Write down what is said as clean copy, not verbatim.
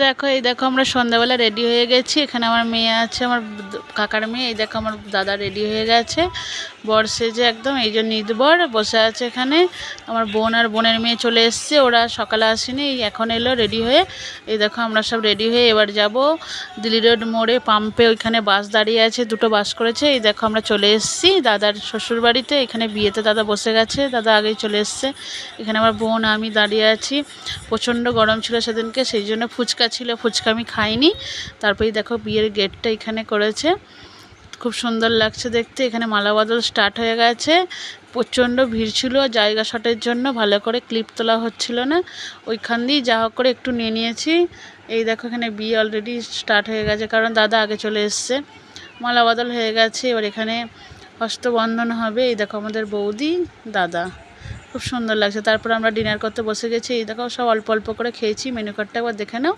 দেখো এই দেখো আমরা সন্ধ্যাবেলা রেডি হয়ে গেছি। এখানে আমার মেয়ে আছে, আমার কাকার মেয়ে। এই দেখো আমার দাদা রেডি হয়ে গেছে বর সেজে একদম, এই যে নিদবর বসে আছে এখানে। আমার বোন আর বোনের মেয়ে চলে এসছে, ওরা সকালে আসেনি, এখন এলো রেডি হয়ে। এই দেখো আমরা সব রেডি হয়ে এবার যাব দিল্লি রোড মোড়ে পাম্পে, ওইখানে বাস দাঁড়িয়ে আছে, দুটো বাস করেছে। এই দেখো আমরা চলে এসেছি দাদার শ্বশুর বাড়িতে। এখানে বিয়েতে দাদা বসে গেছে, দাদা আগেই চলে এসছে। এখানে আমার বোন আমি দাঁড়িয়ে আছি। প্রচণ্ড গরম ছিল সেদিনকে, সেই জন্য ফুচকা ছিল, ফুচকা আমি খাইনি। তারপরেই দেখো বিয়ের গেটটা এখানে করেছে, খুব সুন্দর লাগছে দেখতে। এখানে মালা বদল স্টার্ট হয়ে গেছে, প্রচণ্ড ভিড় ছিল, জায়গা শটের জন্য ভালো করে ক্লিপ তোলা হচ্ছিল না। ওইখান দিয়েই যা হোক করে একটু নিয়ে নিয়েছি। এই দেখো এখানে বিয়ে অলরেডি স্টার্ট হয়ে গেছে, কারণ দাদা আগে চলে এসছে। মালা বদল হয়ে গেছে, এবার এখানে হস্তবন্ধন হবে। এই দেখো আমাদের বৌদি, দাদা, খুব সুন্দর লাগছে। তারপর আমরা ডিনার করতে বসে গেছি। এই দেখো সব অল্প অল্প করে খেয়েছি, মেনু কার্ডটা একবার দেখে নাও।